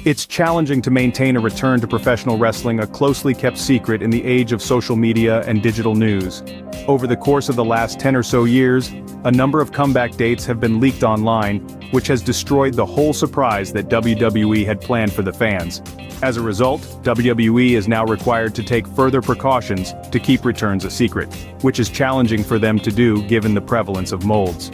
It's challenging to maintain a return to professional wrestling, a closely kept secret in the age of social media and digital news. Over the course of the last 10 or so years, a number of comeback dates have been leaked online, which has destroyed the whole surprise that WWE had planned for the fans. As a result, WWE is now required to take further precautions to keep returns a secret, which is challenging for them to do given the prevalence of molds.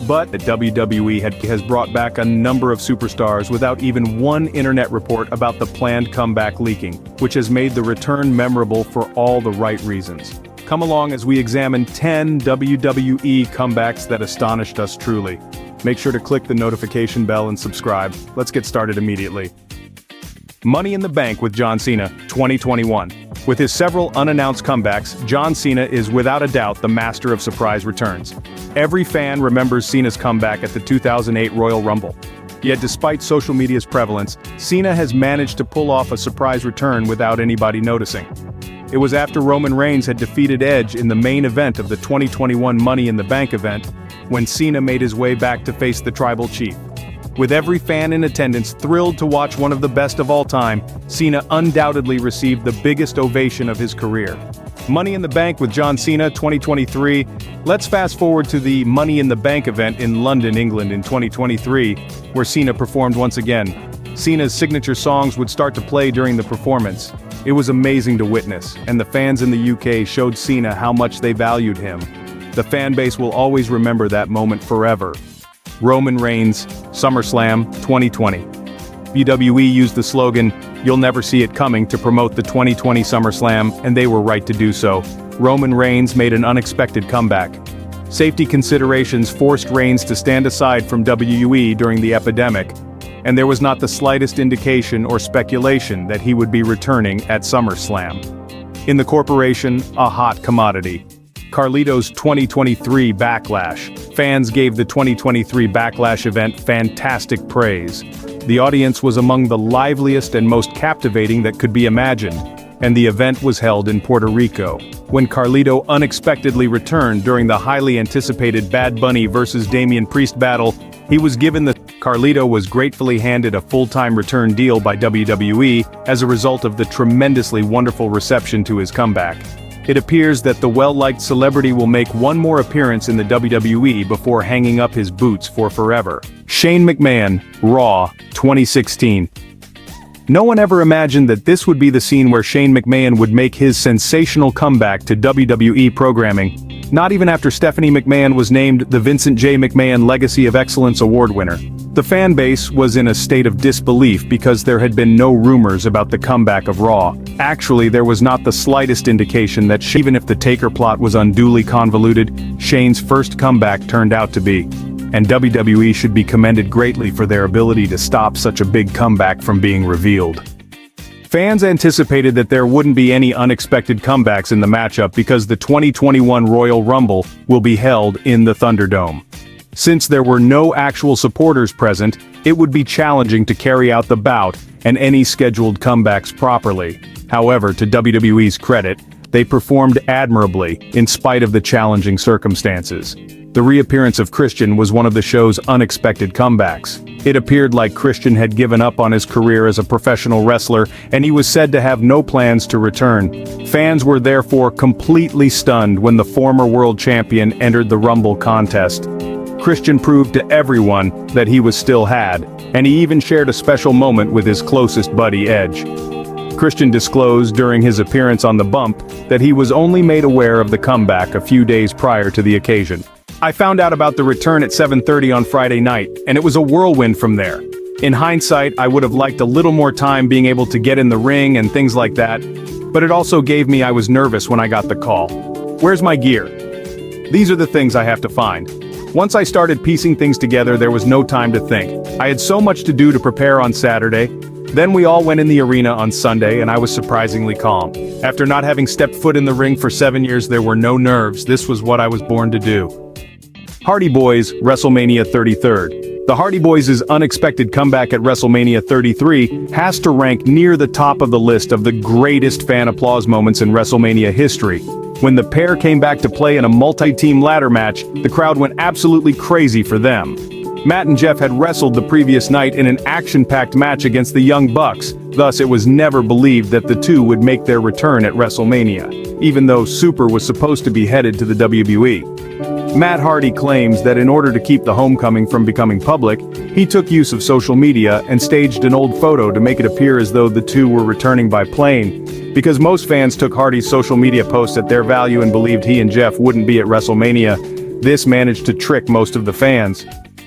But the WWE has brought back a number of superstars without even one internet report about the planned comeback leaking, which has made the return memorable for all the right reasons. Come along as we examine 10 WWE comebacks that astonished us truly. Make sure to click the notification bell and subscribe. Let's get started immediately. Money in the Bank with John Cena, 2021. With his several unannounced comebacks, John Cena is without a doubt the master of surprise returns. Every fan remembers Cena's comeback at the 2008 Royal Rumble. Yet despite social media's prevalence, Cena has managed to pull off a surprise return without anybody noticing. It was after Roman Reigns had defeated Edge in the main event of the 2021 Money in the Bank event, when Cena made his way back to face the Tribal Chief. With every fan in attendance thrilled to watch one of the best of all time, Cena undoubtedly received the biggest ovation of his career. Money in the Bank with John Cena 2023. Let's fast forward to the Money in the Bank event in London, England in 2023, where Cena performed once again. Cena's signature songs would start to play during the performance. It was amazing to witness, and the fans in the UK showed Cena how much they valued him. The fan base will always remember that moment forever. Roman Reigns, SummerSlam 2020. WWE used the slogan, "You'll never see it coming," to promote the 2020 SummerSlam, and they were right to do so. Roman Reigns made an unexpected comeback. Safety considerations forced Reigns to stand aside from WWE during the epidemic, and there was not the slightest indication or speculation that he would be returning at SummerSlam. In the corporation, a hot commodity. Carlito's 2023 Backlash. Fans gave the 2023 Backlash event fantastic praise. The audience was among the liveliest and most captivating that could be imagined, and the event was held in Puerto Rico. When Carlito unexpectedly returned during the highly anticipated Bad Bunny vs. Damian Priest battle, Carlito was gratefully handed a full-time return deal by WWE as a result of the tremendously wonderful reception to his comeback. It appears that the well-liked celebrity will make one more appearance in the WWE before hanging up his boots for forever. Shane McMahon, Raw, 2016. No one ever imagined that this would be the scene where Shane McMahon would make his sensational comeback to WWE programming, not even after Stephanie McMahon was named the Vincent J. McMahon Legacy of Excellence Award winner. The fan base was in a state of disbelief because there had been no rumors about the comeback of Raw. Actually, there was not the slightest indication that even if the Taker plot was unduly convoluted, Shane's first comeback turned out to be. And WWE should be commended greatly for their ability to stop such a big comeback from being revealed. Fans anticipated that there wouldn't be any unexpected comebacks in the matchup because the 2021 Royal Rumble will be held in the Thunderdome. Since there were no actual supporters present, it would be challenging to carry out the bout and any scheduled comebacks properly. However, to WWE's credit, they performed admirably in spite of the challenging circumstances. The reappearance of Christian was one of the show's unexpected comebacks. It appeared like Christian had given up on his career as a professional wrestler, and he was said to have no plans to return. Fans were therefore completely stunned when the former world champion entered the Rumble contest. Christian proved to everyone that he was still had, and he even shared a special moment with his closest buddy Edge. Christian disclosed during his appearance on The Bump that he was only made aware of the comeback a few days prior to the occasion. "I found out about the return at 7:30 on Friday night, and it was a whirlwind from there. In hindsight, I would have liked a little more time being able to get in the ring and things like that, but it also gave me I was nervous when I got the call. Where's my gear? These are the things I have to find. Once I started piecing things together, there was no time to think. I had so much to do to prepare on Saturday. Then we all went in the arena on Sunday and I was surprisingly calm. After not having stepped foot in the ring for 7 years, there were no nerves. This was what I was born to do." Hardy Boys, WrestleMania 33rd. The Hardy Boys' unexpected comeback at WrestleMania 33 has to rank near the top of the list of the greatest fan applause moments in WrestleMania history. When the pair came back to play in a multi-team ladder match, the crowd went absolutely crazy for them. Matt and Jeff had wrestled the previous night in an action-packed match against the Young Bucks, thus it was never believed that the two would make their return at WrestleMania, even though Super was supposed to be headed to the WWE. Matt Hardy claims that in order to keep the homecoming from becoming public, he took use of social media and staged an old photo to make it appear as though the two were returning by plane. Because most fans took Hardy's social media posts at their value and believed he and Jeff wouldn't be at WrestleMania, this managed to trick most of the fans.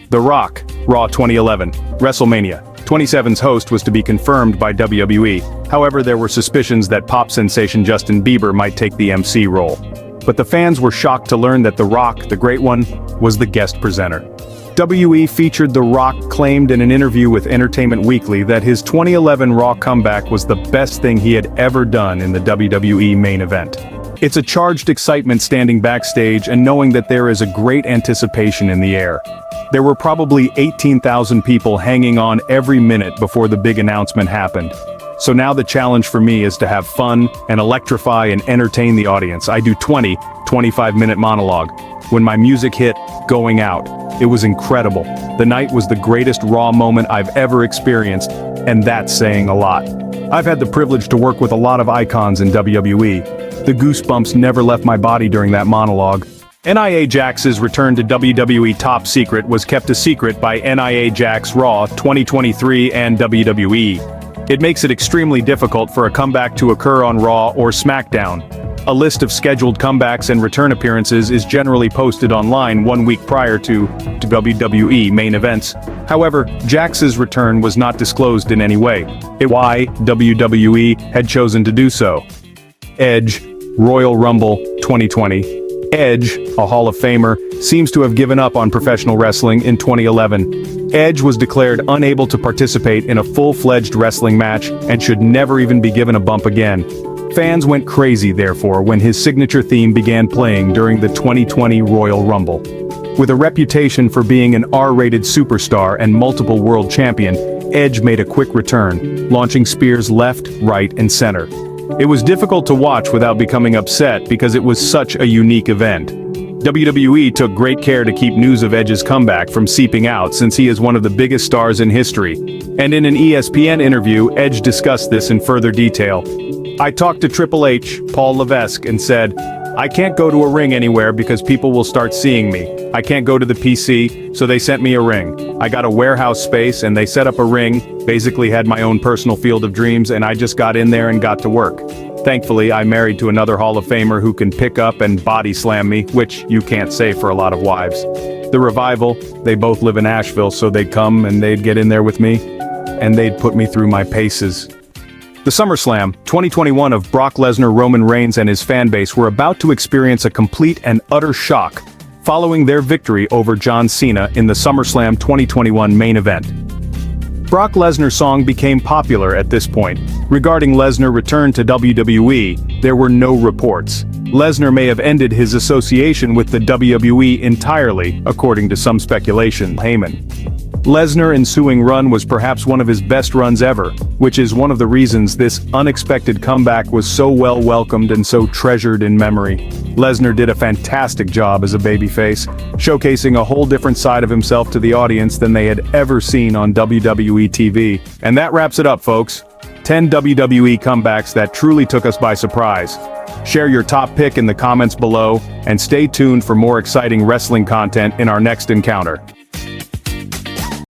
The Rock, Raw 2011, WrestleMania 27's host was to be confirmed by WWE, however there were suspicions that pop sensation Justin Bieber might take the MC role. But the fans were shocked to learn that The Rock, the Great One, was the guest presenter. WWE featured The Rock claimed in an interview with Entertainment Weekly that his 2011 Raw comeback was the best thing he had ever done in the WWE main event. It's a charged excitement standing backstage and knowing that there is a great anticipation in the air. There were probably 18,000 people hanging on every minute before the big announcement happened. So now the challenge for me is to have fun and electrify and entertain the audience. I do 25-minute monologue. When my music hit, Going Out, it was incredible. The night was the greatest Raw moment I've ever experienced, and that's saying a lot. I've had the privilege to work with a lot of icons in WWE. The goosebumps never left my body during that monologue. Nia Jax's return to WWE Top Secret was kept a secret by Nia Jax Raw 2023 and WWE. It makes it extremely difficult for a comeback to occur on Raw or SmackDown. A list of scheduled comebacks and return appearances is generally posted online 1 week prior to WWE main events. However, Jax's return was not disclosed in any way. Why WWE had chosen to do so. Edge, Royal Rumble 2020. Edge, a Hall of Famer, seems to have given up on professional wrestling in 2011. Edge was declared unable to participate in a full-fledged wrestling match and should never even be given a bump again. Fans went crazy, therefore, when his signature theme began playing during the 2020 Royal Rumble. With a reputation for being an R-rated superstar and multiple world champion, Edge made a quick return, launching spears left, right, and center. It was difficult to watch without becoming upset because it was such a unique event. WWE took great care to keep news of Edge's comeback from seeping out since he is one of the biggest stars in history. And in an ESPN interview, Edge discussed this in further detail. I talked to Triple H, Paul Levesque, and said, I can't go to a ring anywhere because people will start seeing me. I can't go to the PC, so they sent me a ring. I got a warehouse space and they set up a ring, basically had my own personal field of dreams, and I just got in there and got to work. Thankfully, I'm married to another Hall of Famer who can pick up and body slam me, which you can't say for a lot of wives. The Revival, they both live in Asheville, so they'd come and they'd get in there with me, and they'd put me through my paces. The SummerSlam 2021 of Brock Lesnar, Roman Reigns, and his fanbase were about to experience a complete and utter shock following their victory over John Cena in the SummerSlam 2021 main event. Brock Lesnar's song became popular at this point. Regarding Lesnar's return to WWE, there were no reports. Lesnar may have ended his association with the WWE entirely, according to some speculation. Lesnar's ensuing run was perhaps one of his best runs ever, which is one of the reasons this unexpected comeback was so well welcomed and so treasured in memory. Lesnar did a fantastic job as a babyface, showcasing a whole different side of himself to the audience than they had ever seen on WWE TV. And that wraps it up, folks. 10 WWE comebacks that truly took us by surprise. Share your top pick in the comments below, and stay tuned for more exciting wrestling content in our next encounter.